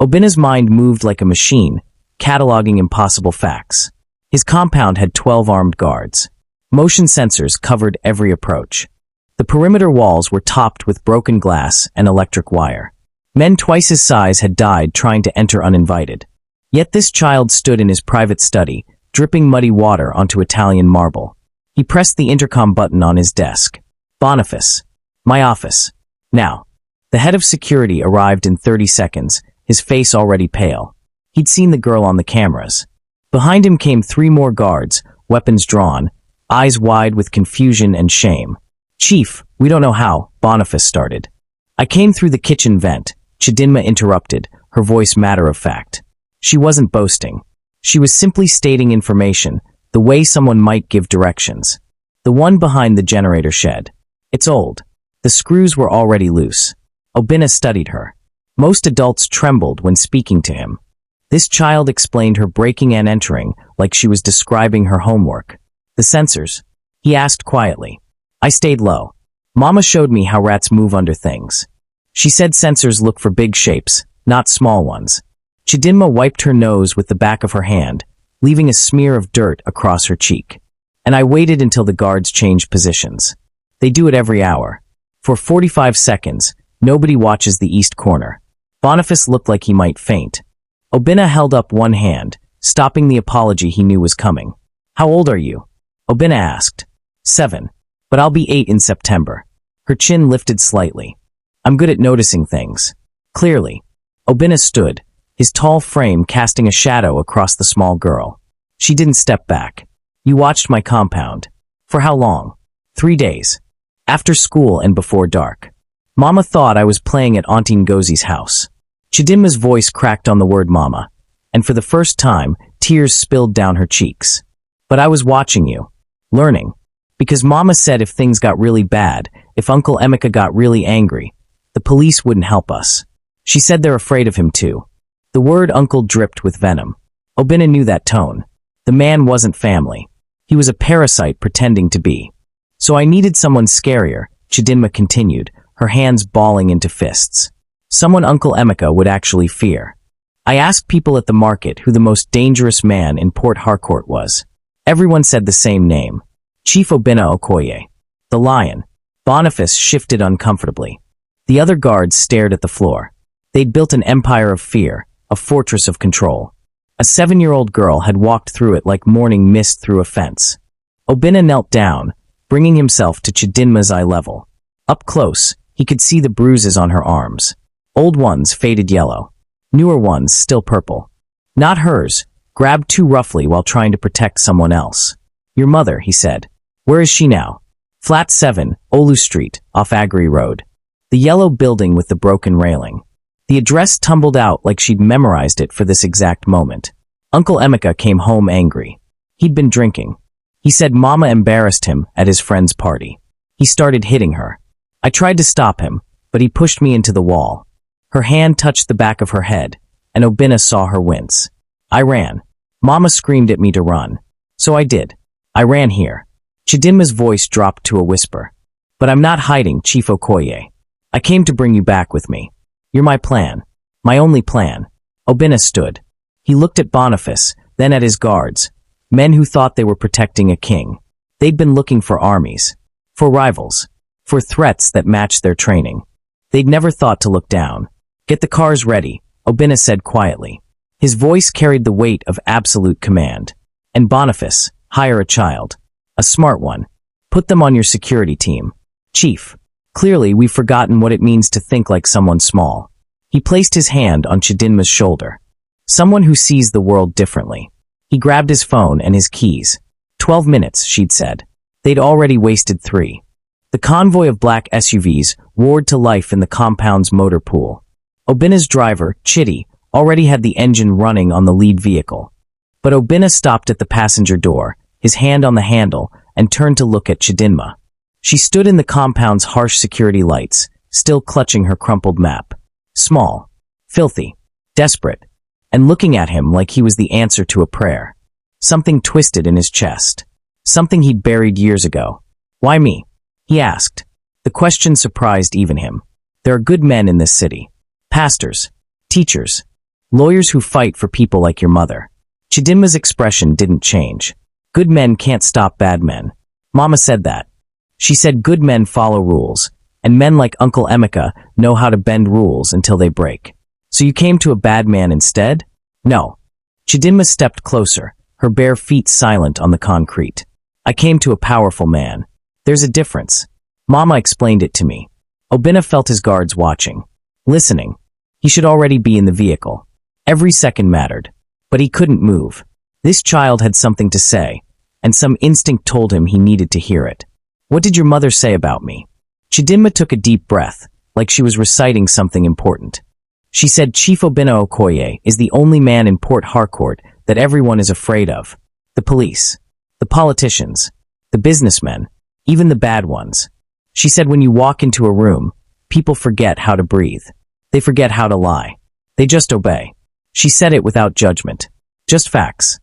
Obinna's mind moved like a machine, cataloging impossible facts. His compound had 12 armed guards. Motion sensors covered every approach. The perimeter walls were topped with broken glass and electric wire. Men twice his size had died trying to enter uninvited. Yet this child stood in his private study, dripping muddy water onto Italian marble. He pressed the intercom button on his desk. Boniface. My office. Now. The head of security arrived in 30 seconds, his face already pale. He'd seen the girl on the cameras. Behind him came 3 more guards, weapons drawn, eyes wide with confusion and shame. Chief, we don't know how, Boniface started. I came through the kitchen vent, Chidinma interrupted, her voice matter-of-fact. She wasn't boasting. She was simply stating information, the way someone might give directions. The one behind the generator shed. It's old. The screws were already loose. Obinna studied her. Most adults trembled when speaking to him. This child explained her breaking and entering like she was describing her homework. The sensors? He asked quietly. I stayed low. Mama showed me how rats move under things. She said sensors look for big shapes, not small ones. Chidinma wiped her nose with the back of her hand, leaving a smear of dirt across her cheek. And I waited until the guards changed positions. They do it every hour. For 45 seconds, nobody watches the east corner. Boniface looked like he might faint. Obinna held up one hand, stopping the apology he knew was coming. How old are you? Obinna asked. 7. But I'll be 8 in September. Her chin lifted slightly. I'm good at noticing things. Clearly. Obinna stood, his tall frame casting a shadow across the small girl. She didn't step back. You watched my compound. For how long? 3 days. After school and before dark. Mama thought I was playing at Auntie Ngozi's house. Chidinma's voice cracked on the word mama, and for the first time, tears spilled down her cheeks. But I was watching you. Learning. Because Mama said if things got really bad, if Uncle Emeka got really angry, the police wouldn't help us. She said they're afraid of him too. The word uncle dripped with venom. Obinna knew that tone. The man wasn't family. He was a parasite pretending to be. So I needed someone scarier, Chidinma continued, her hands balling into fists. Someone Uncle Emeka would actually fear. I asked people at the market who the most dangerous man in Port Harcourt was. Everyone said the same name. Chief Obinna Okoye. The lion. Boniface shifted uncomfortably. The other guards stared at the floor. They'd built an empire of fear, a fortress of control. A 7-year-old girl had walked through it like morning mist through a fence. Obinna knelt down, bringing himself to Chidinma's eye level. Up close, he could see the bruises on her arms. Old ones faded yellow. Newer ones still purple. Not hers, grabbed too roughly while trying to protect someone else. Your mother, he said. Where is she now? Flat 7, Olu Street, off Agri Road. The yellow building with the broken railing. The address tumbled out like she'd memorized it for this exact moment. Uncle Emeka came home angry. He'd been drinking. He said Mama embarrassed him at his friend's party. He started hitting her. I tried to stop him, but he pushed me into the wall. Her hand touched the back of her head, and Obinna saw her wince. I ran. Mama screamed at me to run. So I did. I ran here. Chidinma's voice dropped to a whisper. But I'm not hiding, Chief Okoye. I came to bring you back with me. You're my plan. My only plan. Obinna stood. He looked at Boniface, then at his guards. Men who thought they were protecting a king. They'd been looking for armies. For rivals. For threats that matched their training. They'd never thought to look down. Get the cars ready, Obinna said quietly. His voice carried the weight of absolute command. And Boniface, hire a child. A smart one. Put them on your security team. Chief. Clearly, we've forgotten what it means to think like someone small. He placed his hand on Chidinma's shoulder. Someone who sees the world differently. He grabbed his phone and his keys. 12 minutes, she'd said. They'd already wasted 3. The convoy of black SUVs roared to life in the compound's motor pool. Obinna's driver, Chidi, already had the engine running on the lead vehicle. But Obinna stopped at the passenger door, his hand on the handle, and turned to look at Chidinma. She stood in the compound's harsh security lights, still clutching her crumpled map. Small, filthy, desperate, and looking at him like he was the answer to a prayer. Something twisted in his chest. Something he'd buried years ago. Why me? He asked. The question surprised even him. There are good men in this city. Pastors, teachers, Lawyers who fight for people like your mother. Chidinma's expression didn't change. Good men can't stop bad men. Mama said that. She said good men follow rules, and men like Uncle Emeka know how to bend rules until they break. So you came to a bad man instead? No. Chidinma stepped closer, her bare feet silent on the concrete. I came to a powerful man. There's a difference. Mama explained it to me. Obinna felt his guards watching, listening. He should already be in the vehicle. Every second mattered. But he couldn't move. This child had something to say, and some instinct told him he needed to hear it. What did your mother say about me? Chidinma took a deep breath, like she was reciting something important. She said Chief Obinna Okoye is the only man in Port Harcourt that everyone is afraid of. The police, the politicians, the businessmen, even the bad ones. She said when you walk into a room, people forget how to breathe. They forget how to lie. They just obey. She said it without judgment. Just facts.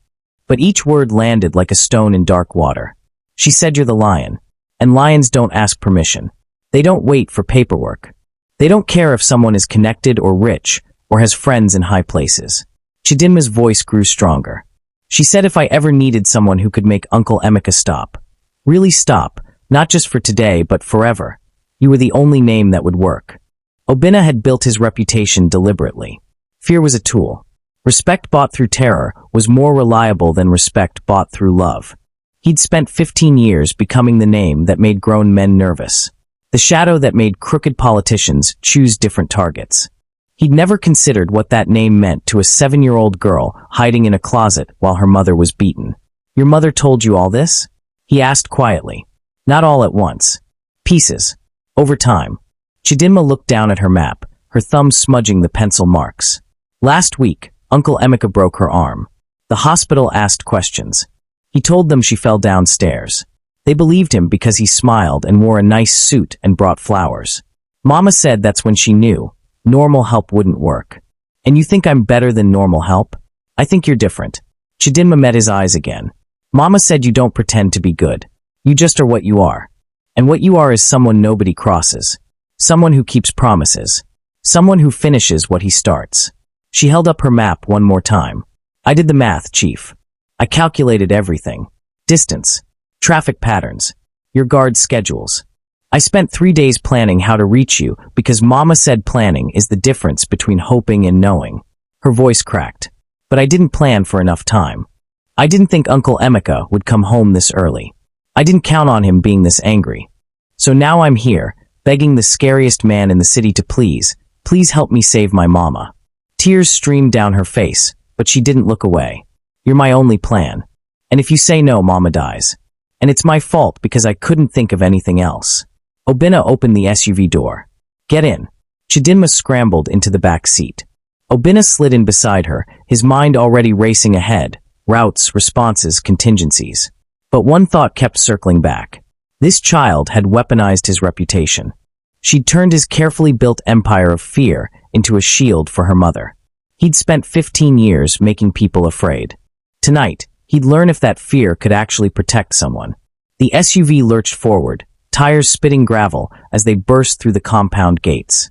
But each word landed like a stone in dark water. She said you're the lion, and lions don't ask permission. They don't wait for paperwork. They don't care if someone is connected or rich or has friends in high places. Chidinma's voice grew stronger. She said if I ever needed someone who could make Uncle Emeka stop, really stop, not just for today but forever, you were the only name that would work. Obinna had built his reputation deliberately. Fear was a tool. Respect bought through terror was more reliable than respect bought through love. He'd spent 15 years becoming the name that made grown men nervous. The shadow that made crooked politicians choose different targets. He'd never considered what that name meant to a 7-year-old girl hiding in a closet while her mother was beaten. Your mother told you all this? He asked quietly. Not all at once. Pieces. Over time. Chidinma looked down at her map, her thumb smudging the pencil marks. Last week, Uncle Emeka broke her arm. The hospital asked questions. He told them she fell downstairs. They believed him because he smiled and wore a nice suit and brought flowers. Mama said that's when she knew normal help wouldn't work. And you think I'm better than normal help? I think you're different. Chidinma met his eyes again. Mama said you don't pretend to be good. You just are what you are. And what you are is someone nobody crosses. Someone who keeps promises. Someone who finishes what he starts. She held up her map one more time. I did the math, Chief. I calculated everything. Distance. Traffic patterns. Your guard schedules. I spent 3 days planning how to reach you because Mama said planning is the difference between hoping and knowing. Her voice cracked. But I didn't plan for enough time. I didn't think Uncle Emeka would come home this early. I didn't count on him being this angry. So now I'm here, begging the scariest man in the city to please help me save my mama. Tears streamed down her face, but she didn't look away. You're my only plan. And if you say no, Mama dies. And it's my fault because I couldn't think of anything else. Obinna opened the SUV door. Get in. Chidinma scrambled into the back seat. Obinna slid in beside her, his mind already racing ahead. Routes, responses, contingencies. But one thought kept circling back. This child had weaponized his reputation. She'd turned his carefully built empire of fear into a shield for her mother. He'd spent 15 years making people afraid. Tonight, he'd learn if that fear could actually protect someone. The SUV lurched forward, tires spitting gravel as they burst through the compound gates.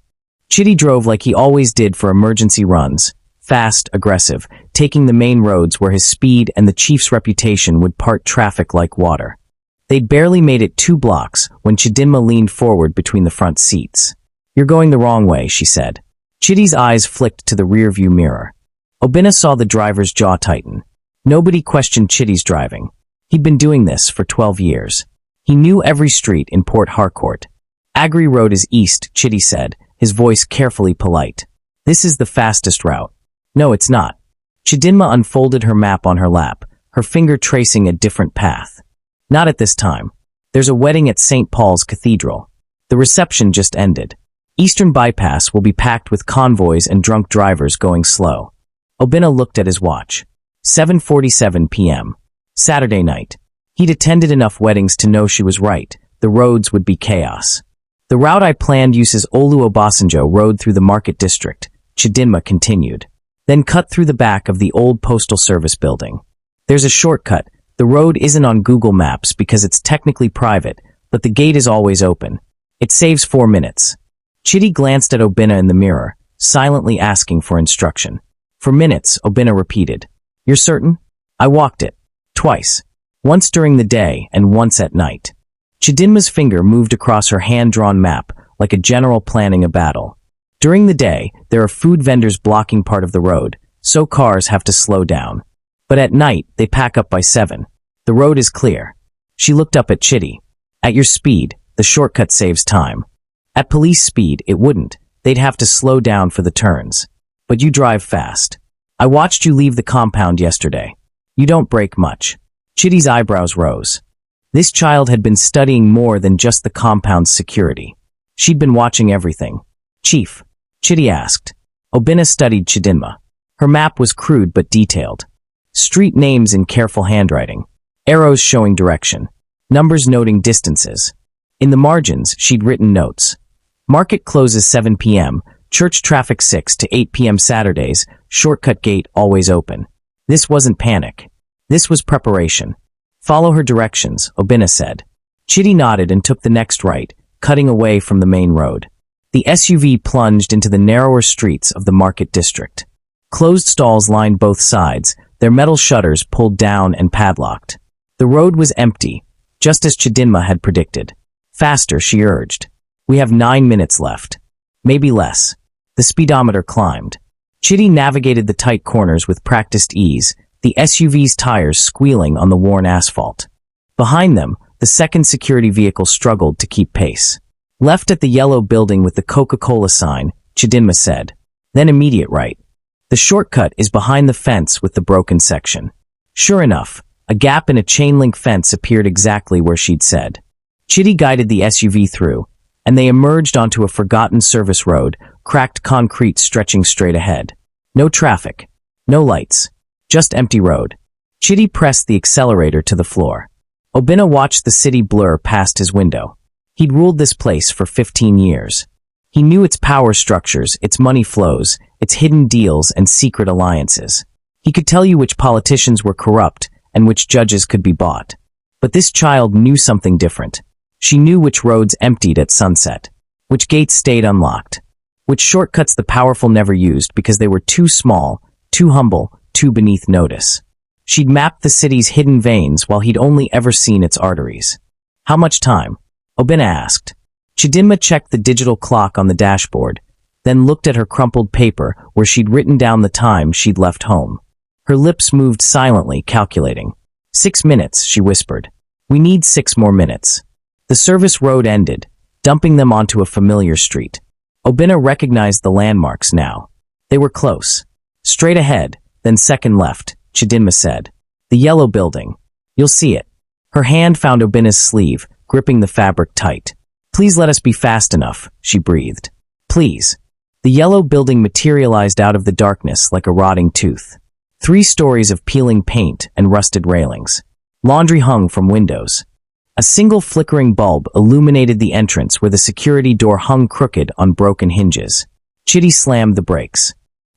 Chidi drove like he always did for emergency runs, fast, aggressive, taking the main roads where his speed and the chief's reputation would part traffic like water. They'd barely made it 2 blocks when Chidinma leaned forward between the front seats. You're going the wrong way, she said. Chidi's eyes flicked to the rearview mirror. Obinna saw the driver's jaw tighten. Nobody questioned Chidi's driving. He'd been doing this for 12 years. He knew every street in Port Harcourt. Agri Road is east, Chidi said, his voice carefully polite. This is the fastest route. No, it's not. Chidinma unfolded her map on her lap, her finger tracing a different path. Not at this time. There's a wedding at St. Paul's Cathedral. The reception just ended. Eastern Bypass will be packed with convoys and drunk drivers going slow. Obinna looked at his watch. 7:47 p.m. Saturday night. He'd attended enough weddings to know she was right. The roads would be chaos. The route I planned uses Olu Obasanjo Road through the Market District, Chidinma continued. Then cut through the back of the old Postal Service building. There's a shortcut. The road isn't on Google Maps because it's technically private, but the gate is always open. It saves 4 minutes. Chidi glanced at Obinna in the mirror, silently asking for instruction. For minutes, Obinna repeated. You're certain? I walked it. Twice. Once during the day and once at night. Chidinma's finger moved across her hand-drawn map like a general planning a battle. During the day, there are food vendors blocking part of the road, so cars have to slow down. But at night, they pack up by 7. The road is clear. She looked up at Chidi. At your speed, the shortcut saves time. At police speed, it wouldn't. They'd have to slow down for the turns. But you drive fast. I watched you leave the compound yesterday. You don't break much. Chidi's eyebrows rose. This child had been studying more than just the compound's security. She'd been watching everything. Chief, Chidi asked. Obinna studied Chidinma. Her map was crude but detailed. Street names in careful handwriting. Arrows showing direction. Numbers noting distances. In the margins, she'd written notes. Market closes 7 p.m., church traffic 6 to 8 p.m. Saturdays, shortcut gate always open. This wasn't panic. This was preparation. Follow her directions, Obinna said. Chidi nodded and took the next right, cutting away from the main road. The SUV plunged into the narrower streets of the market district. Closed stalls lined both sides, their metal shutters pulled down and padlocked. The road was empty, just as Chidinma had predicted. Faster, she urged. We have 9 minutes left. Maybe less. The speedometer climbed. Chidi navigated the tight corners with practiced ease, the SUV's tires squealing on the worn asphalt. Behind them, the second security vehicle struggled to keep pace. Left at the yellow building with the Coca-Cola sign, Chidinma said. Then immediate right. The shortcut is behind the fence with the broken section. Sure enough, a gap in a chain-link fence appeared exactly where she'd said. Chidi guided the SUV through, and they emerged onto a forgotten service road, cracked concrete stretching straight ahead. No traffic. No lights. Just empty road. Chidi pressed the accelerator to the floor. Obinna watched the city blur past his window. He'd ruled this place for 15 years. He knew its power structures, its money flows, its hidden deals and secret alliances. He could tell you which politicians were corrupt and which judges could be bought. But this child knew something different. She knew which roads emptied at sunset, which gates stayed unlocked, which shortcuts the powerful never used because they were too small, too humble, too beneath notice. She'd mapped the city's hidden veins while he'd only ever seen its arteries. How much time? Obinna asked. Chidinma checked the digital clock on the dashboard, then looked at her crumpled paper where she'd written down the time she'd left home. Her lips moved silently, calculating. 6 minutes, she whispered. We need 6 more minutes. The service road ended, dumping them onto a familiar street. Obinna recognized the landmarks now. They were close. Straight ahead, then second left, Chidinma said. The yellow building. You'll see it. Her hand found Obinna's sleeve, gripping the fabric tight. Please let us be fast enough, she breathed. Please. The yellow building materialized out of the darkness like a rotting tooth. 3 stories of peeling paint and rusted railings. Laundry hung from windows. A single flickering bulb illuminated the entrance where the security door hung crooked on broken hinges. Chidi slammed the brakes.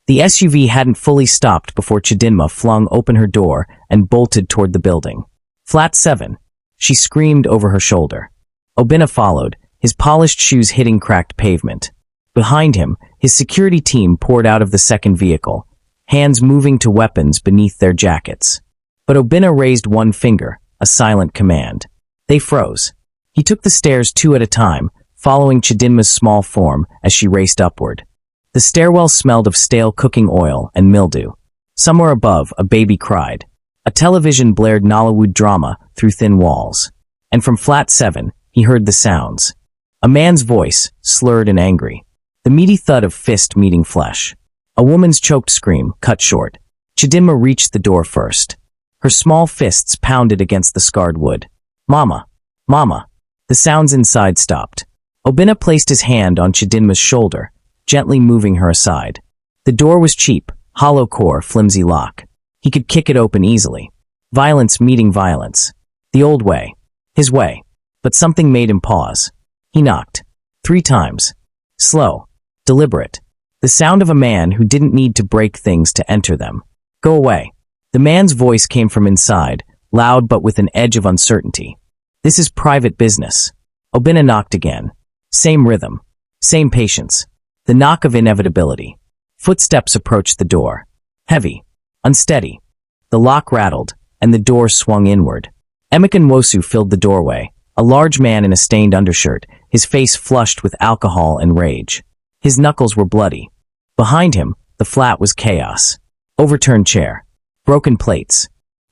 The SUV hadn't fully stopped before Chidinma flung open her door and bolted toward the building. Flat 7. She screamed over her shoulder. Obinna followed, his polished shoes hitting cracked pavement. Behind him, his security team poured out of the second vehicle, hands moving to weapons beneath their jackets. But Obinna raised one finger, a silent command. They froze. He took the stairs 2 at a time, following Chidinma's small form as she raced upward. The stairwell smelled of stale cooking oil and mildew. Somewhere above, a baby cried. A television blared Nollywood drama through thin walls. And from flat 7, he heard the sounds. A man's voice, slurred and angry. The meaty thud of fist meeting flesh. A woman's choked scream, cut short. Chidinma reached the door first. Her small fists pounded against the scarred wood. Mama! Mama! The sounds inside stopped. Obinna placed his hand on Chidinma's shoulder, gently moving her aside. The door was cheap, hollow core, flimsy lock. He could kick it open easily. Violence meeting violence. The old way. His way. But something made him pause. He knocked. 3 times. Slow. Deliberate. The sound of a man who didn't need to break things to enter them. Go away. The man's voice came from inside, loud but with an edge of uncertainty. This is private business. Obinna knocked again. Same rhythm. Same patience. The knock of inevitability. Footsteps approached the door. Heavy. Unsteady. The lock rattled, and the door swung inward. Emeka Nwosu filled the doorway, a large man in a stained undershirt, his face flushed with alcohol and rage. His knuckles were bloody. Behind him, the flat was chaos. Overturned chair. Broken plates.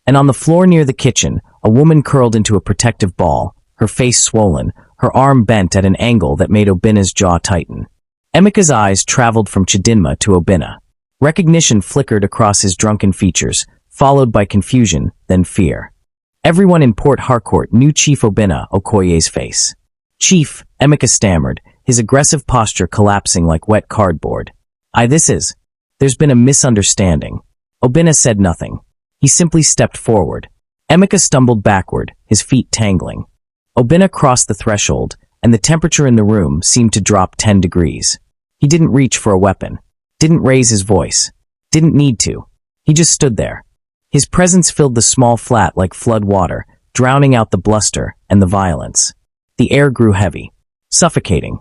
And on the floor near the kitchen, a woman curled into a protective ball, her face swollen, her arm bent at an angle that made Obinna's jaw tighten. Emeka's eyes traveled from Chidinma to Obinna. Recognition flickered across his drunken features, followed by confusion, then fear. Everyone in Port Harcourt knew Chief Obinna Okoye's face. Chief, Emeka stammered, his aggressive posture collapsing like wet cardboard. There's been a misunderstanding. Obinna said nothing. He simply stepped forward. Emeka stumbled backward, his feet tangling. Obinna crossed the threshold, and the temperature in the room seemed to drop 10 degrees. He didn't reach for a weapon. Didn't raise his voice. Didn't need to. He just stood there. His presence filled the small flat like flood water, drowning out the bluster and the violence. The air grew heavy. Suffocating.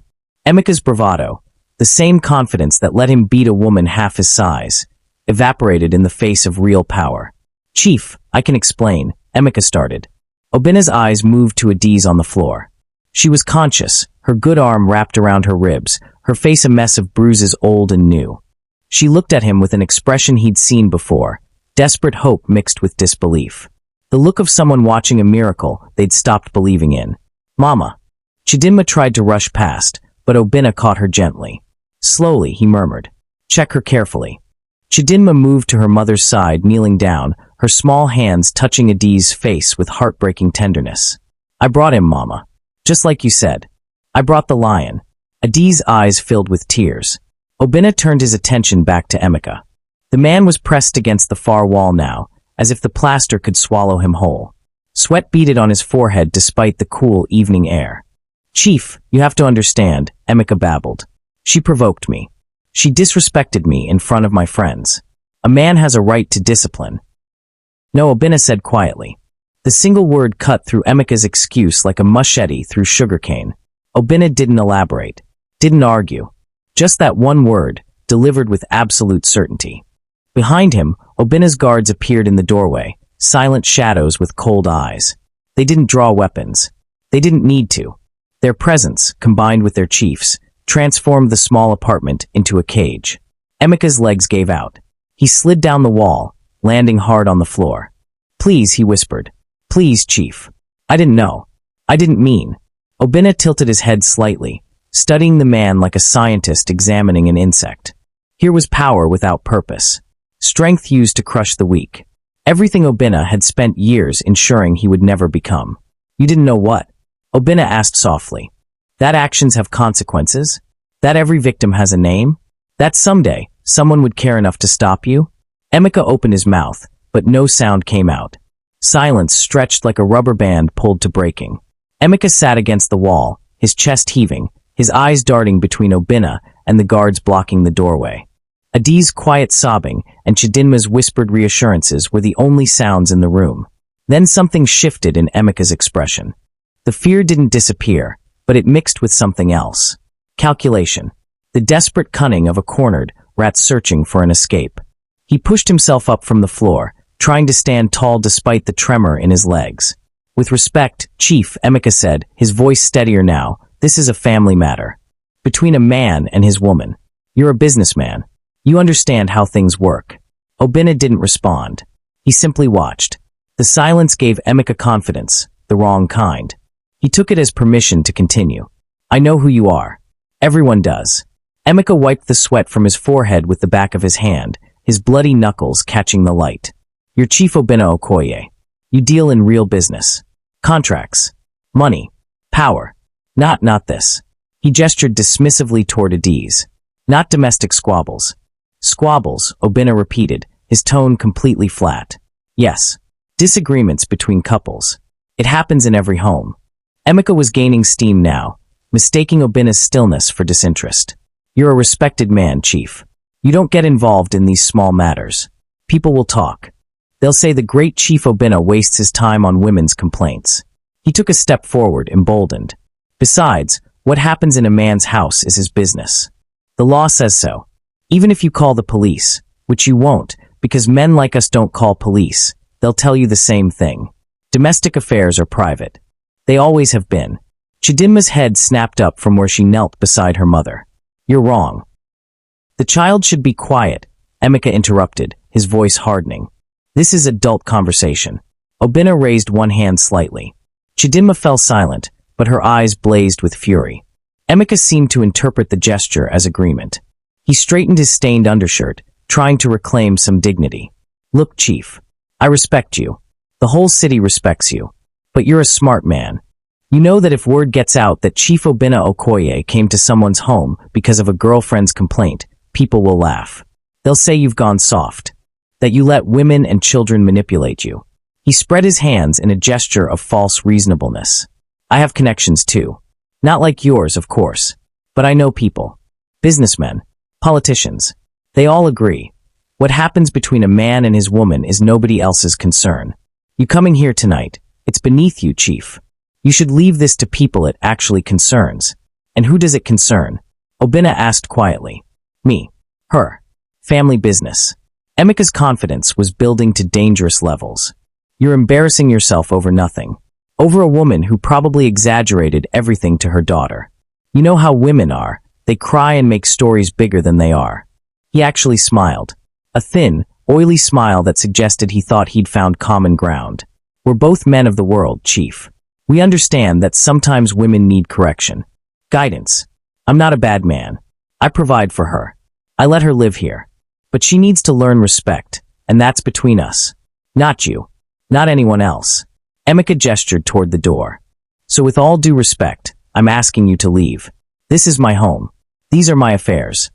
Emeka's bravado, the same confidence that let him beat a woman half his size, evaporated in the face of real power. Chief, I can explain, Emeka started. Obinna's eyes moved to Adiz on the floor. She was conscious, her good arm wrapped around her ribs, her face a mess of bruises old and new. She looked at him with an expression he'd seen before, desperate hope mixed with disbelief. The look of someone watching a miracle they'd stopped believing in. Mama. Chidinma tried to rush past, but Obinna caught her gently. Slowly, he murmured. Check her carefully. Chidinma moved to her mother's side, kneeling down, her small hands touching Adiz's face with heartbreaking tenderness. I brought him, Mama. Just like you said. I brought the lion. Adiz's eyes filled with tears. Obinna turned his attention back to Emeka. The man was pressed against the far wall now, as if the plaster could swallow him whole. Sweat beaded on his forehead despite the cool evening air. Chief, you have to understand, Emeka babbled. She provoked me. She disrespected me in front of my friends. A man has a right to discipline. No, Obinna said quietly. The single word cut through Emeka's excuse like a machete through sugarcane. Obinna didn't elaborate, didn't argue. Just that one word, delivered with absolute certainty. Behind him, Obinna's guards appeared in the doorway, silent shadows with cold eyes. They didn't draw weapons. They didn't need to. Their presence, combined with their chief's, transformed the small apartment into a cage. Emeka's legs gave out. He slid down the wall, landing hard on the floor. Please, he whispered. Please, Chief. I didn't know. I didn't mean. Obinna tilted his head slightly, studying the man like a scientist examining an insect. Here was power without purpose. Strength used to crush the weak. Everything Obinna had spent years ensuring he would never become. You didn't know what? Obinna asked softly. That actions have consequences? That every victim has a name? That someday, someone would care enough to stop you? Emeka opened his mouth, but no sound came out. Silence stretched like a rubber band pulled to breaking. Emeka sat against the wall, his chest heaving, his eyes darting between Obinna and the guards blocking the doorway. Adiz's quiet sobbing and Chidinma's whispered reassurances were the only sounds in the room. Then something shifted in Emeka's expression. The fear didn't disappear, but it mixed with something else. Calculation. The desperate cunning of a cornered rat searching for an escape. He pushed himself up from the floor, trying to stand tall despite the tremor in his legs. With respect, Chief, Emeka said, his voice steadier now, this is a family matter. Between a man and his woman. You're a businessman. You understand how things work. Obinna didn't respond. He simply watched. The silence gave Emeka confidence, the wrong kind. He took it as permission to continue. I know who you are. Everyone does. Emeka wiped the sweat from his forehead with the back of his hand, his bloody knuckles catching the light. You're Chief Obinna Okoye. You deal in real business. Contracts. Money. Power. Not this. He gestured dismissively toward Adiz. Not domestic squabbles. Squabbles, Obinna repeated, his tone completely flat. Yes. Disagreements between couples. It happens in every home. Emeka was gaining steam now, mistaking Obinna's stillness for disinterest. You're a respected man, Chief. You don't get involved in these small matters. People will talk. They'll say the great Chief Obinna wastes his time on women's complaints. He took a step forward, emboldened. Besides, what happens in a man's house is his business. The law says so. Even if you call the police, which you won't, Because men like us don't call police. They'll tell you the same thing. Domestic affairs are private. They always have been. Chidinma's head snapped up from where she knelt beside her mother. You're wrong. The child should be quiet, Emeka interrupted, his voice hardening. This is adult conversation. Obinna raised one hand slightly. Chidinma fell silent, but her eyes blazed with fury. Emeka seemed to interpret the gesture as agreement. He straightened his stained undershirt, trying to reclaim some dignity. Look, Chief. I respect you. The whole city respects you. But you're a smart man. You know that if word gets out that Chief Obinna Okoye came to someone's home because of a girlfriend's complaint, people will laugh. They'll say you've gone soft. That you let women and children manipulate you. He spread his hands in a gesture of false reasonableness. I have connections too. Not like yours, of course. But I know people. Businessmen. Politicians. They all agree. What happens between a man and his woman is nobody else's concern. You coming here tonight, it's beneath you, Chief. You should leave this to people it actually concerns. And who does it concern? Obinna asked quietly. Me. Her. Family business. Emeka's confidence was building to dangerous levels. You're embarrassing yourself over nothing. Over a woman who probably exaggerated everything to her daughter. You know how women are. They cry and make stories bigger than they are. He actually smiled. A thin, oily smile that suggested he thought he'd found common ground. We're both men of the world, Chief. We understand that sometimes women need correction. Guidance. I'm not a bad man. I provide for her. I let her live here. But she needs to learn respect, and that's between us. Not you. Not anyone else. Emeka gestured toward the door. So with all due respect, I'm asking you to leave. This is my home. These are my affairs.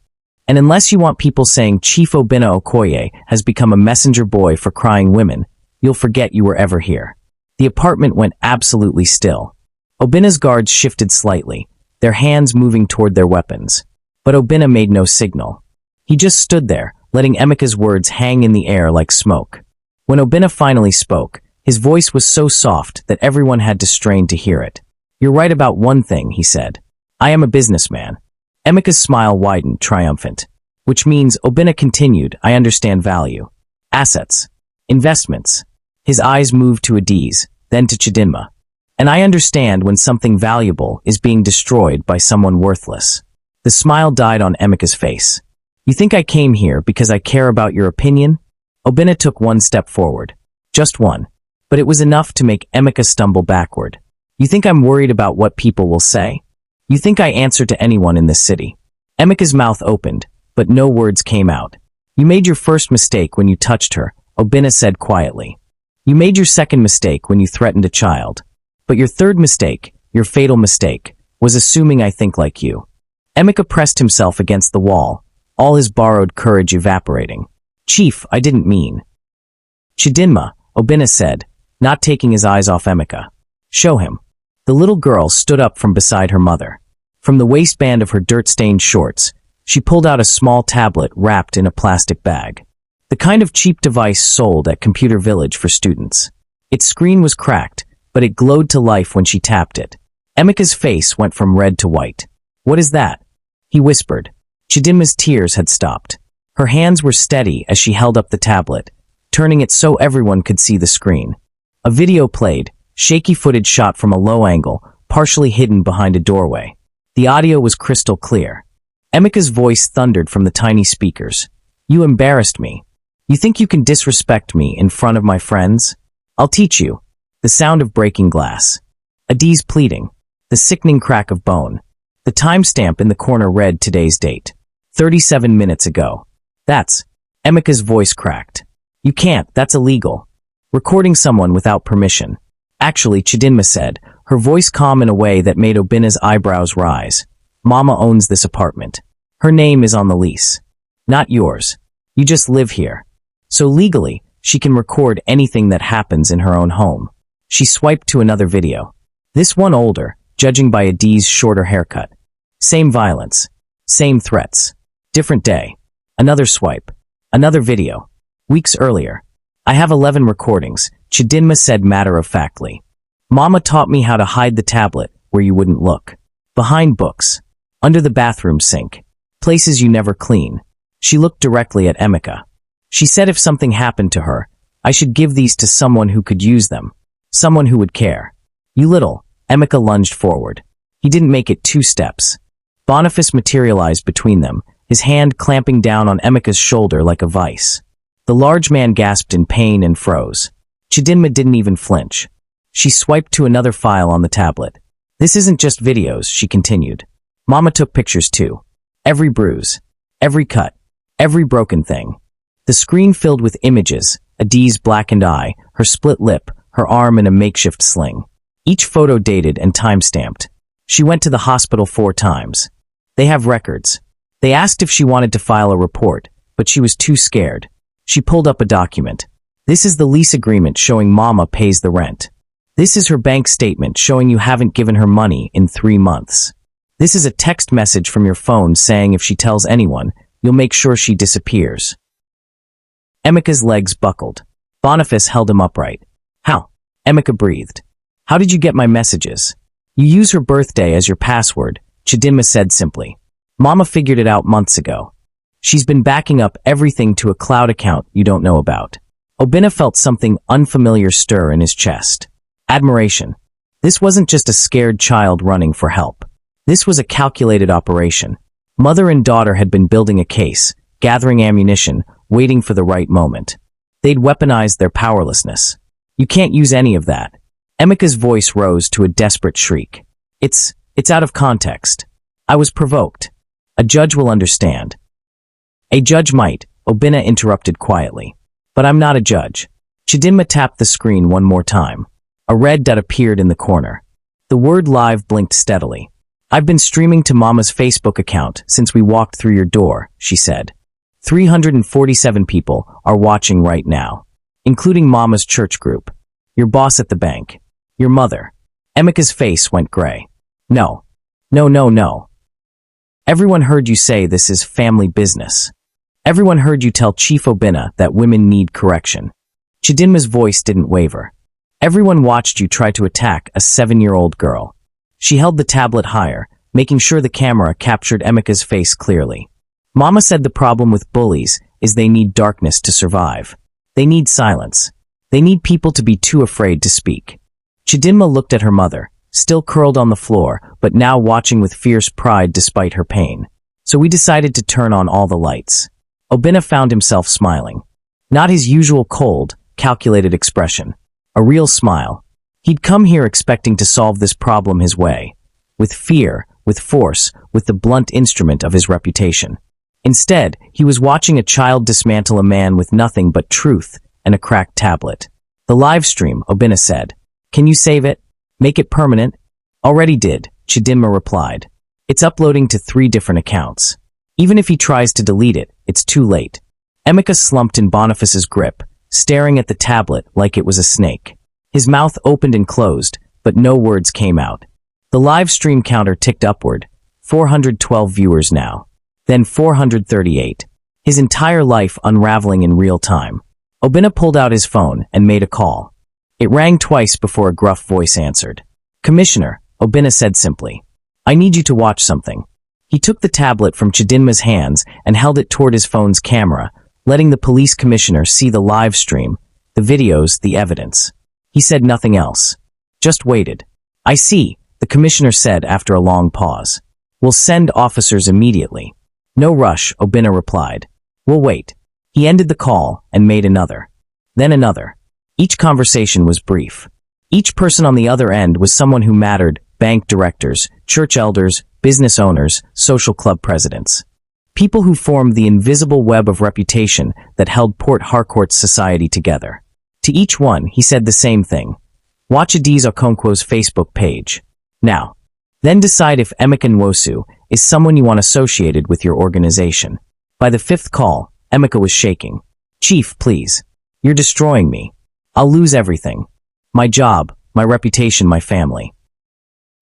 And unless you want people saying Chief Obinna Okoye has become a messenger boy for crying women, you'll forget you were ever here. The apartment went absolutely still. Obinna's guards shifted slightly, their hands moving toward their weapons. But Obinna made no signal. He just stood there, letting Emeka's words hang in the air like smoke. When Obinna finally spoke, his voice was so soft that everyone had to strain to hear it. You're right about one thing, he said. I am a businessman. Emeka's smile widened, triumphant. Which means, Obinna continued, I understand value. Assets. Investments. His eyes moved to Adiz, then to Chidinma. And I understand when something valuable is being destroyed by someone worthless. The smile died on Emeka's face. You think I came here because I care about your opinion? Obinna took one step forward. Just one. But it was enough to make Emeka stumble backward. You think I'm worried about what people will say? You think I answer to anyone in this city? Emeka's mouth opened, but no words came out. You made your first mistake when you touched her, Obinna said quietly. You made your second mistake when you threatened a child. But your third mistake, your fatal mistake, was assuming I think like you. Emeka pressed himself against the wall, all his borrowed courage evaporating. Chief, I didn't mean. Chidinma, Obinna said, not taking his eyes off Emeka. Show him. The little girl stood up from beside her mother. From the waistband of her dirt-stained shorts, she pulled out a small tablet wrapped in a plastic bag. The kind of cheap device sold at Computer Village for students. Its screen was cracked, but it glowed to life when she tapped it. Emeka's face went from red to white. What is that? He whispered. Chidinma's tears had stopped. Her hands were steady as she held up the tablet, turning it so everyone could see the screen. A video played, shaky footage shot from a low angle, partially hidden behind a doorway. The audio was crystal clear. Emeka's voice thundered from the tiny speakers. You embarrassed me. You think you can disrespect me in front of my friends? I'll teach you. The sound of breaking glass. Adiz pleading. The sickening crack of bone. The timestamp in the corner read today's date. 37 minutes ago. That's. Emeka's voice cracked. You can't, that's illegal. Recording someone without permission. Actually, Chidinma said, her voice calm in a way that made Obinna's eyebrows rise. Mama owns this apartment. Her name is on the lease. Not yours. You just live here. So legally, she can record anything that happens in her own home. She swiped to another video. This one older, judging by Adiz's shorter haircut. Same violence. Same threats. Different day. Another swipe. Another video. Weeks earlier. I have 11 recordings, Chidinma said matter-of-factly. Mama taught me how to hide the tablet where you wouldn't look. Behind books. Under the bathroom sink. Places you never clean. She looked directly at Emeka. She said if something happened to her, I should give these to someone who could use them. Someone who would care. You little. Emeka lunged forward. He didn't make it 2 steps. Boniface materialized between them, his hand clamping down on Emeka's shoulder like a vice. The large man gasped in pain and froze. Chidinma didn't even flinch. She swiped to another file on the tablet. This isn't just videos, she continued. Mama took pictures too. Every bruise. Every cut. Every broken thing. The screen filled with images, Adi's blackened eye, her split lip, her arm in a makeshift sling. Each photo dated and time-stamped. She went to the hospital 4 times. They have records. They asked if she wanted to file a report, but she was too scared. She pulled up a document. This is the lease agreement showing Mama pays the rent. This is her bank statement showing you haven't given her money in 3 months. This is a text message from your phone saying if she tells anyone, you'll make sure she disappears. Emeka's legs buckled. Boniface held him upright. How? Emeka breathed. How did you get my messages? You use her birthday as your password, Chidinma said simply. Mama figured it out months ago. She's been backing up everything to a cloud account you don't know about. Obinna felt something unfamiliar stir in his chest. Admiration. This wasn't just a scared child running for help. This was a calculated operation. Mother and daughter had been building a case, gathering ammunition, waiting for the right moment. They'd weaponized their powerlessness. You can't use any of that. Emeka's voice rose to a desperate shriek. It's out of context. I was provoked. A judge will understand. A judge might, Obinna interrupted quietly. But I'm not a judge. Chidinma tapped the screen one more time. A red dot appeared in the corner. The word live blinked steadily. I've been streaming to Mama's Facebook account since we walked through your door, she said. 347 people are watching right now, including Mama's church group, your boss at the bank, your mother. Emeka's face went gray. No. No, no, no. Everyone heard you say this is family business. Everyone heard you tell Chief Obinna that women need correction. Chidinma's voice didn't waver. Everyone watched you try to attack a 7-year-old girl. She held the tablet higher, making sure the camera captured Emeka's face clearly. Mama said the problem with bullies is they need darkness to survive. They need silence. They need people to be too afraid to speak. Chidinma looked at her mother, still curled on the floor, but now watching with fierce pride despite her pain. So we decided to turn on all the lights. Obinna found himself smiling. Not his usual cold, calculated expression. A real smile. He'd come here expecting to solve this problem his way. With fear, with force, with the blunt instrument of his reputation. Instead, he was watching a child dismantle a man with nothing but truth and a cracked tablet. The live stream, Obinna said. Can you save it? Make it permanent? Already did, Chidinma replied. It's uploading to 3 different accounts. Even if he tries to delete it, it's too late. Emeka slumped in Boniface's grip, staring at the tablet like it was a snake. His mouth opened and closed, but no words came out. The live stream counter ticked upward, 412 viewers now. Then 438. His entire life unraveling in real time. Obinna pulled out his phone and made a call. It rang twice before a gruff voice answered. Commissioner, Obinna said simply. I need you to watch something. He took the tablet from Chidinma's hands and held it toward his phone's camera, letting the police commissioner see the live stream, the videos, the evidence. He said nothing else. Just waited. I see, the commissioner said after a long pause. We'll send officers immediately. No rush, Obinna replied. We'll wait. He ended the call and made another. Then another. Each conversation was brief. Each person on the other end was someone who mattered, bank directors, church elders, business owners, social club presidents. People who formed the invisible web of reputation that held Port Harcourt's society together. To each one, he said the same thing. Watch Adi's Okonkwo's Facebook page. Now. Then decide if Emeka Nwosu is someone you want associated with your organization. By the 5th call, Emeka was shaking. Chief, please. You're destroying me. I'll lose everything. My job, my reputation, my family.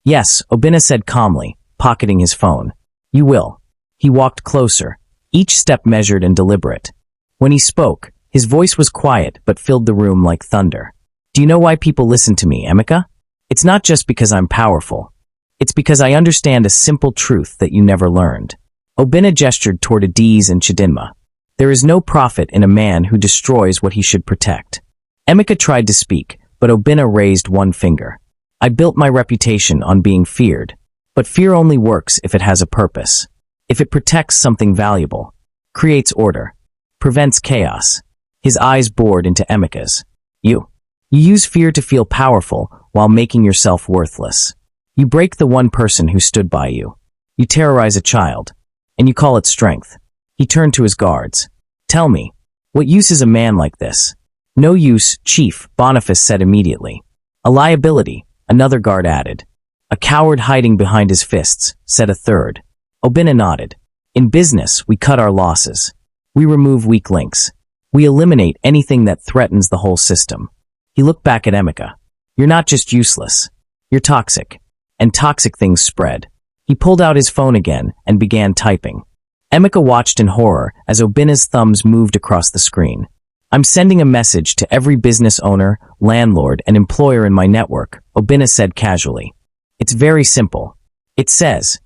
Yes, Obinna said calmly, pocketing his phone. You will. He walked closer, each step measured and deliberate. When he spoke, his voice was quiet but filled the room like thunder. Do you know why people listen to me, Emeka? It's not just because I'm powerful. It's because I understand a simple truth that you never learned. Obinna gestured toward Adiz and Chidinma. There is no profit in a man who destroys what he should protect. Emeka tried to speak, but Obinna raised one finger. I built my reputation on being feared, but fear only works if it has a purpose. If it protects something valuable, creates order, prevents chaos. His eyes bored into Emeka's. You use fear to feel powerful while making yourself worthless. You break the one person who stood by you. You terrorize a child, and you call it strength. He turned to his guards. Tell me, what use is a man like this? No use, Chief, Boniface said immediately. A liability, another guard added. A coward hiding behind his fists, said a third. Obinna nodded. In business, we cut our losses. We remove weak links. We eliminate anything that threatens the whole system. He looked back at Emeka. You're not just useless. You're toxic. And toxic things spread. He pulled out his phone again and began typing. Emeka watched in horror as Obinna's thumbs moved across the screen. I'm sending a message to every business owner, landlord, and employer in my network, Obinna said casually. It's very simple. It says,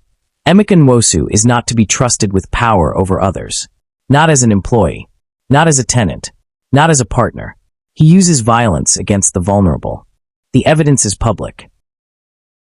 Emeka Nwosu is not to be trusted with power over others. Not as an employee. Not as a tenant. Not as a partner. He uses violence against the vulnerable. The evidence is public.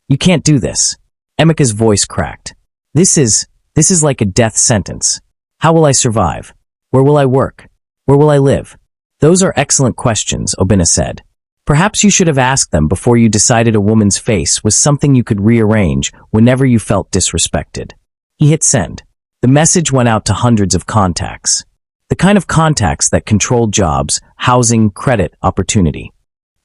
You can't do this. Emeka's voice cracked. This is like a death sentence. How will I survive? Where will I work? Where will I live? Those are excellent questions, Obinna said. Perhaps you should have asked them before you decided a woman's face was something you could rearrange whenever you felt disrespected. He hit send. The message went out to hundreds of contacts. The kind of contacts that controlled jobs, housing, credit, opportunity.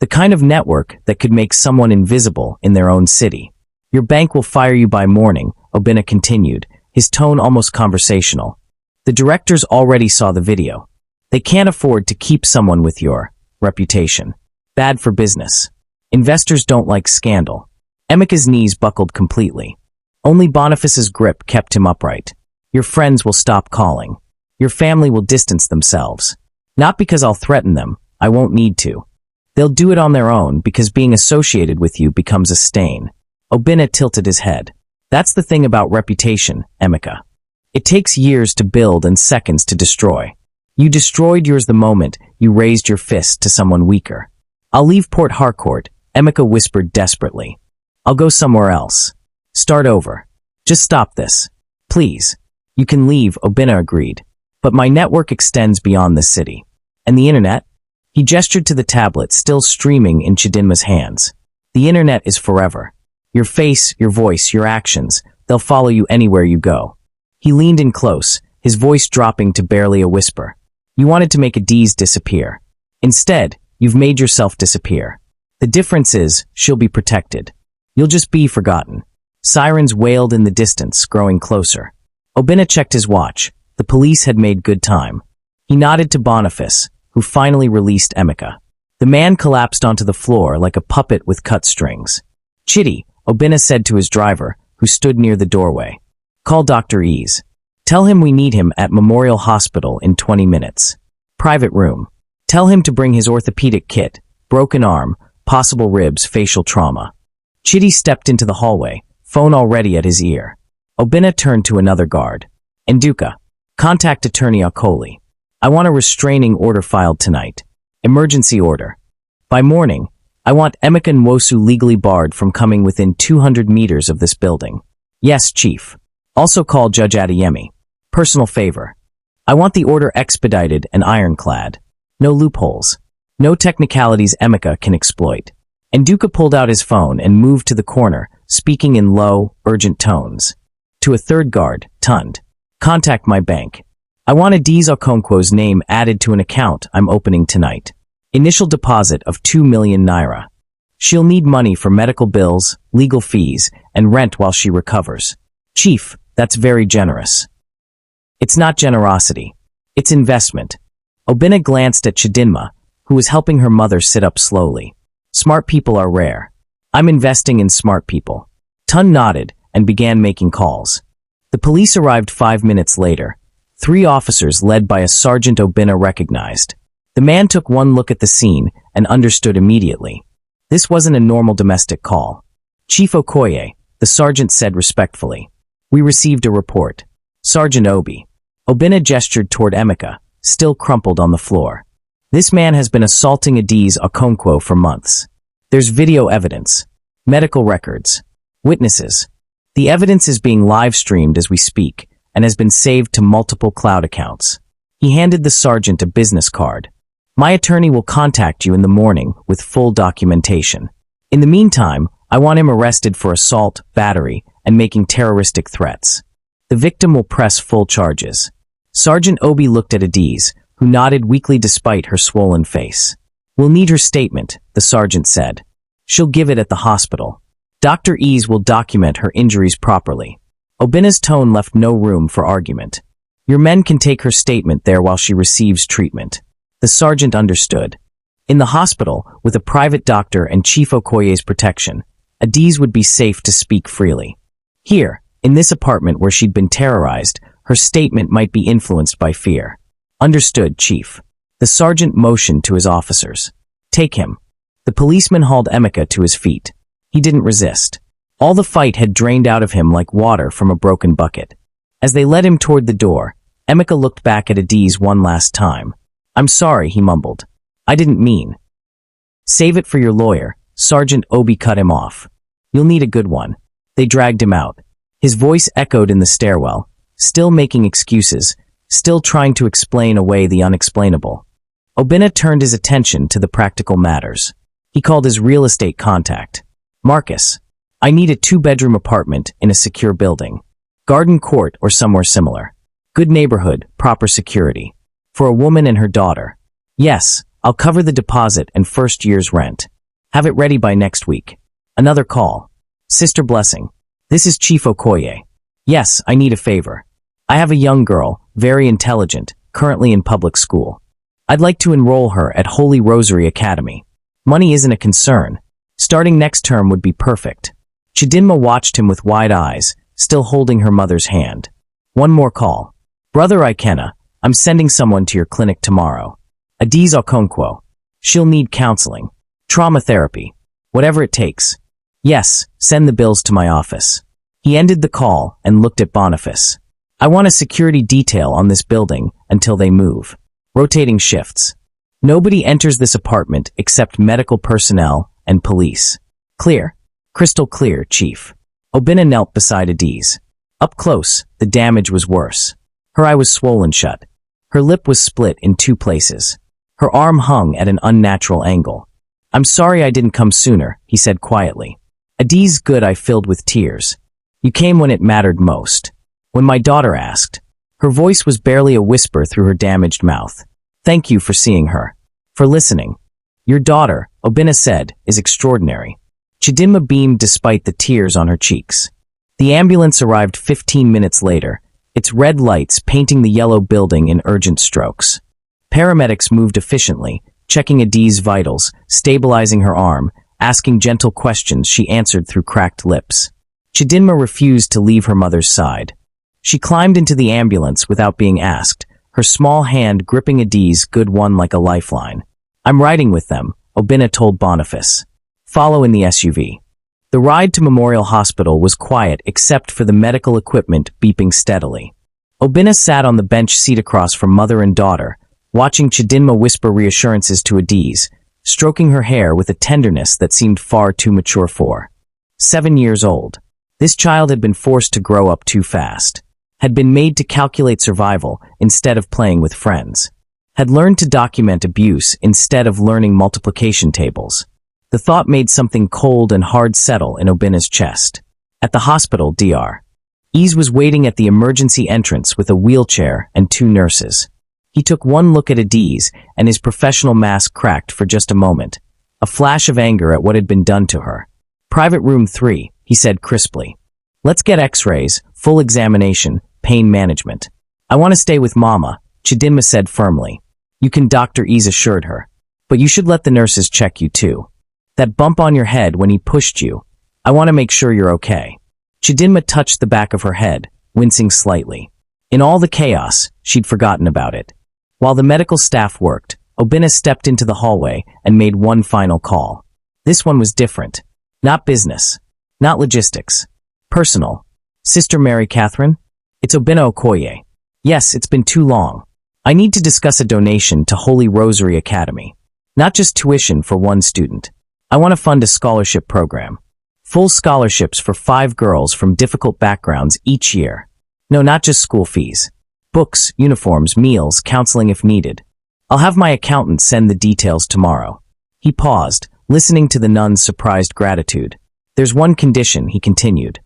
The kind of network that could make someone invisible in their own city. Your bank will fire you by morning, Obinna continued, his tone almost conversational. The directors already saw the video. They can't afford to keep someone with your reputation. Bad for business. Investors don't like scandal. Emeka's knees buckled completely. Only Boniface's grip kept him upright. Your friends will stop calling. Your family will distance themselves. Not because I'll threaten them, I won't need to. They'll do it on their own because being associated with you becomes a stain. Obinna tilted his head. That's the thing about reputation, Emeka. It takes years to build and seconds to destroy. You destroyed yours the moment you raised your fist to someone weaker. I'll leave Port Harcourt, Emeka whispered desperately. I'll go somewhere else. Start over. Just stop this. Please. You can leave, Obinna agreed. But my network extends beyond this city. And the internet? He gestured to the tablet still streaming in Chidinma's hands. The internet is forever. Your face, your voice, your actions, they'll follow you anywhere you go. He leaned in close, his voice dropping to barely a whisper. You wanted to make Adiz disappear. Instead, you've made yourself disappear. The difference is, she'll be protected. You'll just be forgotten. Sirens wailed in the distance, growing closer. Obinna checked his watch. The police had made good time. He nodded to Boniface, who finally released Emeka. The man collapsed onto the floor like a puppet with cut strings. Chidi, Obinna said to his driver, who stood near the doorway. Call Dr. Ease. Tell him we need him at Memorial Hospital in 20 minutes. Private room. Tell him to bring his orthopedic kit, broken arm, possible ribs, facial trauma. Chidi stepped into the hallway, phone already at his ear. Obinna turned to another guard. Nduka, contact Attorney Okoye. I want a restraining order filed tonight. Emergency order. By morning, I want Emeka Nwosu legally barred from coming within 200 meters of this building. Yes, Chief. Also call Judge Adeyemi. Personal favor. I want the order expedited and ironclad. No loopholes. No technicalities Emeka can exploit. Nduka pulled out his phone and moved to the corner, speaking in low, urgent tones. To a third guard, Tund. Contact my bank. I want Adiz Okonkwo's name added to an account I'm opening tonight. Initial deposit of 2 million naira. She'll need money for medical bills, legal fees, and rent while she recovers. Chief, that's very generous. It's not generosity. It's investment. Obinna glanced at Chidinma, who was helping her mother sit up slowly. Smart people are rare. I'm investing in smart people. Tun nodded and began making calls. The police arrived 5 minutes later. 3 officers led by a Sergeant Obinna recognized. The man took one look at the scene and understood immediately. This wasn't a normal domestic call. Chief Okoye, the sergeant said respectfully. We received a report. Sergeant Obi. Obinna gestured toward Emeka, still crumpled on the floor. This man has been assaulting Adiz Okonkwo for months. There's video evidence, medical records, witnesses. The evidence is being live-streamed as we speak and has been saved to multiple cloud accounts. He handed the sergeant a business card. My attorney will contact you in the morning with full documentation. In the meantime, I want him arrested for assault, battery, and making terroristic threats. The victim will press full charges. Sergeant Obi looked at Adiz, who nodded weakly despite her swollen face. We'll need her statement, the sergeant said. She'll give it at the hospital. Dr. Ease will document her injuries properly. Obinna's tone left no room for argument. Your men can take her statement there while she receives treatment. The sergeant understood. In the hospital, with a private doctor and Chief Okoye's protection, Adiz would be safe to speak freely. Here, in this apartment where she'd been terrorized, her statement might be influenced by fear. Understood, Chief. The sergeant motioned to his officers. Take him. The policeman hauled Emeka to his feet. He didn't resist. All the fight had drained out of him like water from a broken bucket. As they led him toward the door, Emeka looked back at Adiz one last time. I'm sorry, he mumbled. I didn't mean. Save it for your lawyer. Sergeant Obi cut him off. You'll need a good one. They dragged him out. His voice echoed in the stairwell, still making excuses, still trying to explain away the unexplainable. Obinna turned his attention to the practical matters. He called his real estate contact. Marcus, I need a 2-bedroom apartment in a secure building. Garden Court or somewhere similar. Good neighborhood, proper security. For a woman and her daughter. Yes, I'll cover the deposit and first year's rent. Have it ready by next week. Another call. Sister Blessing. This is Chief Okoye. Yes, I need a favor. I have a young girl, very intelligent, currently in public school. I'd like to enroll her at Holy Rosary Academy. Money isn't a concern. Starting next term would be perfect. Chidinma watched him with wide eyes, still holding her mother's hand. One more call. Brother Ikenna, I'm sending someone to your clinic tomorrow. Adiz Okonkwo. She'll need counseling. Trauma therapy. Whatever it takes. Yes, send the bills to my office. He ended the call and looked at Boniface. I want a security detail on this building until they move. Rotating shifts. Nobody enters this apartment except medical personnel and police. Clear. Crystal clear, Chief. Obinna knelt beside Adiz. Up close, the damage was worse. Her eye was swollen shut. Her lip was split in 2 places. Her arm hung at an unnatural angle. I'm sorry I didn't come sooner, he said quietly. Adiz's good eye filled with tears. You came when it mattered most. When my daughter asked. Her voice was barely a whisper through her damaged mouth. Thank you for seeing her. For listening. Your daughter, Obinna said, is extraordinary. Chidinma beamed despite the tears on her cheeks. The ambulance arrived 15 minutes later, its red lights painting the yellow building in urgent strokes. Paramedics moved efficiently, checking Adiz's vitals, stabilizing her arm, asking gentle questions she answered through cracked lips. Chidinma refused to leave her mother's side. She climbed into the ambulance without being asked, her small hand gripping Adiz's good one like a lifeline. I'm riding with them, Obinna told Boniface. Follow in the SUV. The ride to Memorial Hospital was quiet except for the medical equipment beeping steadily. Obinna sat on the bench seat across from mother and daughter, watching Chidinma whisper reassurances to Adiz, stroking her hair with a tenderness that seemed far too mature for. 7 years old. This child had been forced to grow up too fast. Had been made to calculate survival instead of playing with friends. Had learned to document abuse instead of learning multiplication tables. The thought made something cold and hard settle in Obinna's chest. At the hospital, Dr. Ease was waiting at the emergency entrance with a wheelchair and 2 nurses. He took one look at Adiz, and his professional mask cracked for just a moment. A flash of anger at what had been done to her. Private room 3, he said crisply. Let's get x-rays, full examination, pain management. I want to stay with Mama, Chidinma said firmly. You can, Dr. Ease assured her. But you should let the nurses check you too. That bump on your head when he pushed you. I want to make sure you're okay. Chidinma touched the back of her head, wincing slightly. In all the chaos, she'd forgotten about it. While the medical staff worked, Obinna stepped into the hallway and made one final call. This one was different. Not business. Not logistics. Personal. Sister Mary Catherine? It's Obinna Okoye. Yes, it's been too long. I need to discuss a donation to Holy Rosary Academy. Not just tuition for one student. I want to fund a scholarship program. Full scholarships for 5 girls from difficult backgrounds each year. No, not just school fees. Books, uniforms, meals, counseling if needed. I'll have my accountant send the details tomorrow. He paused, listening to the nun's surprised gratitude. There's one condition, he continued.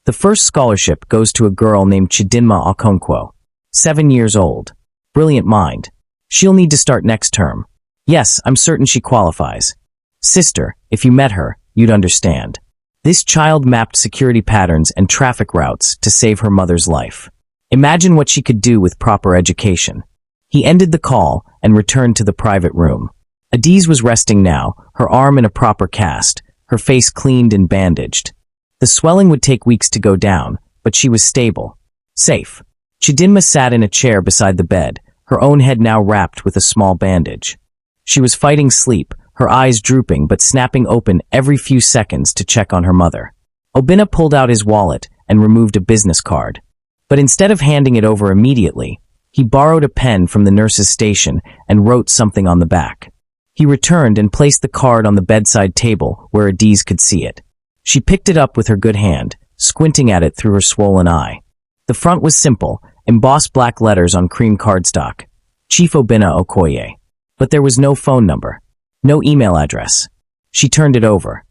The first scholarship goes to a girl named Chidinma Okoye, 7 years old. Brilliant mind. She'll need to start next term. Yes, I'm certain she qualifies. Sister, if you met her, you'd understand. This child mapped security patterns and traffic routes to save her mother's life. Imagine what she could do with proper education. He ended the call and returned to the private room. Adiz was resting now, her arm in a proper cast, her face cleaned and bandaged. The swelling would take weeks to go down, but she was stable. Safe. Chidinma sat in a chair beside the bed, her own head now wrapped with a small bandage. She was fighting sleep, her eyes drooping but snapping open every few seconds to check on her mother. Obinna pulled out his wallet and removed a business card. But instead of handing it over immediately, he borrowed a pen from the nurse's station and wrote something on the back. He returned and placed the card on the bedside table where Adiz could see it. She picked it up with her good hand, squinting at it through her swollen eye. The front was simple, embossed black letters on cream cardstock. Chief Obinna Okoye. But there was no phone number. No email address. She turned it over.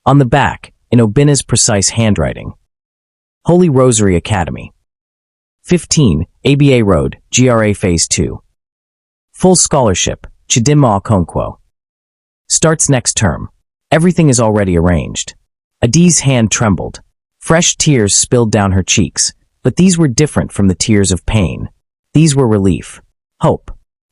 On the back, in Obinna's precise handwriting. Holy Rosary Academy. 15, ABA Road, GRA Phase 2. Full scholarship, Chidinma Okoye. Starts next term. Everything is already arranged. Adiz's hand trembled. Fresh tears spilled down her cheeks, but these were different from the tears of pain. These were relief. Hope.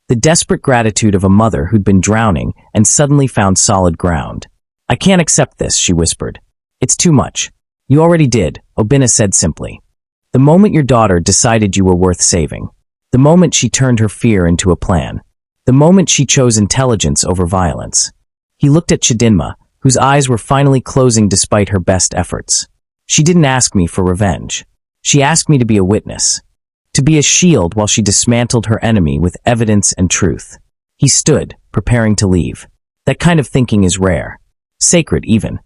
The desperate gratitude of a mother who'd been drowning and suddenly found solid ground. I can't accept this, she whispered. It's too much. You already did, Obinna said simply. The moment your daughter decided you were worth saving. The moment she turned her fear into a plan. The moment she chose intelligence over violence. He looked at Chidinma, whose eyes were finally closing despite her best efforts. She didn't ask me for revenge. She asked me to be a witness. To be a shield while she dismantled her enemy with evidence and truth. He stood, preparing to leave. That kind of thinking is rare. Sacred, even.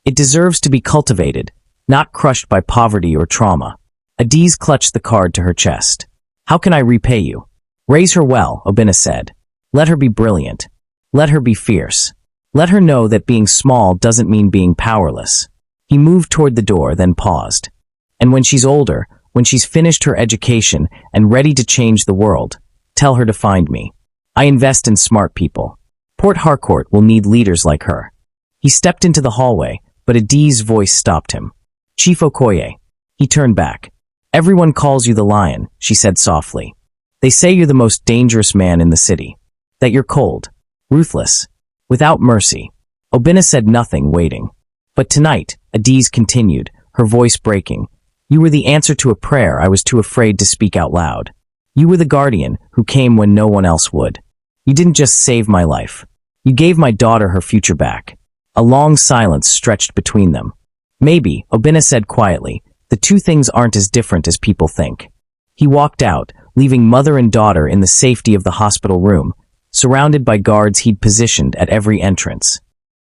It deserves to be cultivated, not crushed by poverty or trauma. Adiz clutched the card to her chest. How can I repay you? Raise her well, Obinna said. Let her be brilliant. Let her be fierce. Let her know that being small doesn't mean being powerless. He moved toward the door, then paused. And when she's older, when she's finished her education and ready to change the world, tell her to find me. I invest in smart people. Port Harcourt will need leaders like her. He stepped into the hallway, but Adiz's voice stopped him. Chief Okoye. He turned back. Everyone calls you the lion, she said softly. They say you're the most dangerous man in the city. That you're cold, ruthless, without mercy. Obinna said nothing, waiting. But tonight, Adiz continued, her voice breaking. You were the answer to a prayer I was too afraid to speak out loud. You were the guardian who came when no one else would. You didn't just save my life. You gave my daughter her future back. A long silence stretched between them. Maybe, Obinna said quietly, the two things aren't as different as people think. He walked out, leaving mother and daughter in the safety of the hospital room, surrounded by guards he'd positioned at every entrance.